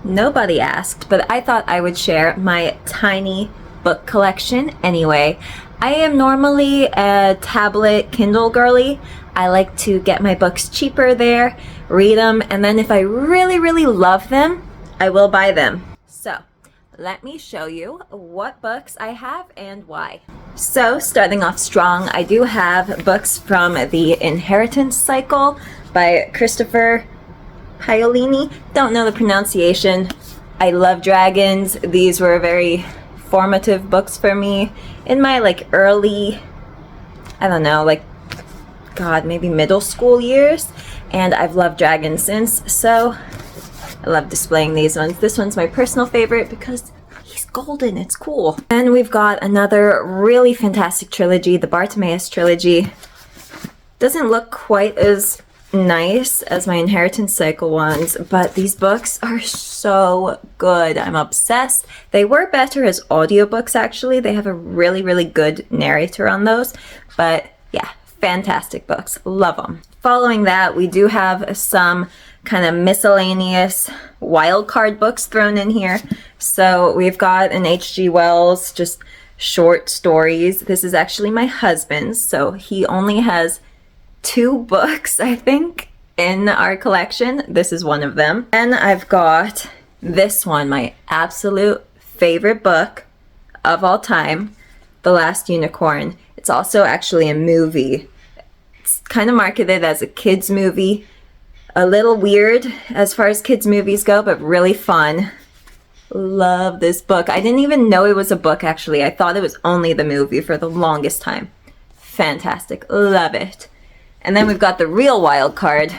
Nobody asked, but I thought I would share my tiny book collection anyway. I am normally a tablet Kindle girly. I like to get my books cheaper there, read them, and then if I really love them, I will buy them. So, let me show you what books I have and why. So, starting off strong, I do have books from the Inheritance Cycle by Christopher Paolini. Don't know the pronunciation. I love dragons. These were very formative books for me in my early, I don't know, maybe middle school years, and I've loved dragons since, so I love displaying these ones. This one's my personal favorite because he's golden. It's cool. And we've got another really fantastic trilogy, the Bartimaeus trilogy. Doesn't look quite as nice as my Inheritance Cycle ones, but these books are so good. I'm obsessed. They were better as audiobooks, actually. They have a really good narrator on those, but yeah, fantastic books. Love them. Following that, we do have some kind of miscellaneous wildcard books thrown in here. So we've got an H.G. Wells, just short stories. This is actually my husband's, so he only has 2 books, I think, in our collection. This is one of them. And I've got this one, my absolute favorite book of all time, The Last Unicorn. It's also actually a movie. It's kind of marketed as a kids movie. A little weird as far as kids movies go, but really fun. Love this book. I didn't even know it was a book, actually. I thought it was only the movie for the longest time. Fantastic. Love it. And then we've got the real wild card.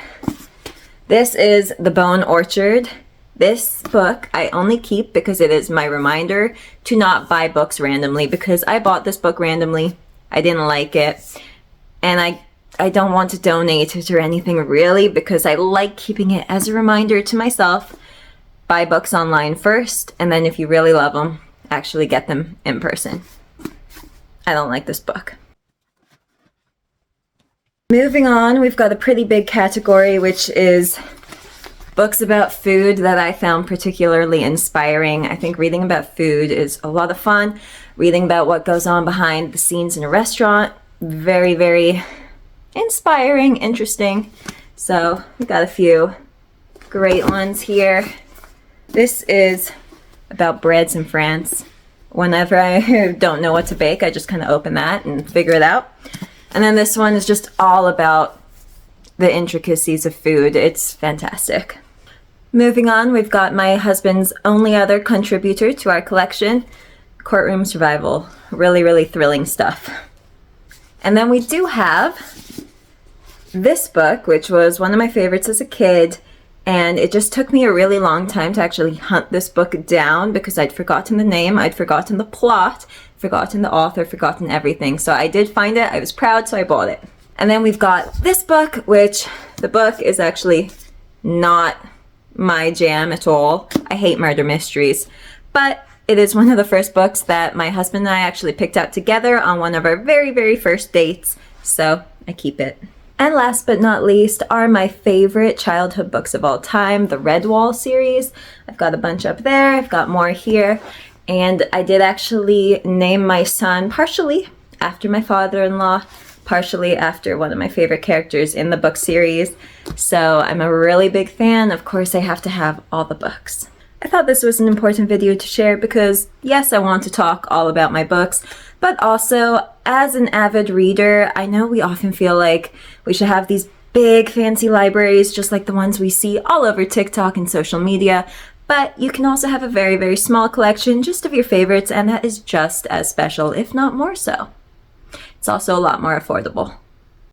This is The Bone Orchard. This book I only keep because it is my reminder to not buy books randomly, because I bought this book randomly. I didn't like it. And I don't want to donate it or anything really, because I like keeping it as a reminder to myself. Buy books online first, and then if you really love them, actually get them in person. I don't like this book. Moving on, we've got a pretty big category, which is books about food that I found particularly inspiring. I think reading about food is a lot of fun. Reading about what goes on behind the scenes in a restaurant, very inspiring, interesting. So we got a few great ones here. This is about breads in France. Whenever I don't know what to bake, I just kind of open that and figure it out. And then this one is just all about the intricacies of food. It's fantastic. Moving on, we've got my husband's only other contributor to our collection, Courtroom Survival. Really thrilling stuff. And then we do have this book, which was one of my favorites as a kid, and it just took me a really long time to actually hunt this book down because I'd forgotten the name, I'd forgotten the plot, forgotten the author, forgotten everything. So I did find it, I was proud, so I bought it. And then we've got this book, which the book is actually not my jam at all. I hate murder mysteries, but it is one of the first books that my husband and I actually picked out together on one of our very first dates, so I keep it. And last but not least are my favorite childhood books of all time, the Redwall series. I've got a bunch up there, I've got more here, and I did actually name my son partially after my father-in-law, partially after one of my favorite characters in the book series. So I'm a really big fan. Of course, I have to have all the books. I thought this was an important video to share because, yes, I want to talk all about my books, but also, as an avid reader, I know we often feel like we should have these big fancy libraries just like the ones we see all over TikTok and social media, but you can also have a very small collection just of your favorites, and that is just as special, if not more so. It's also a lot more affordable.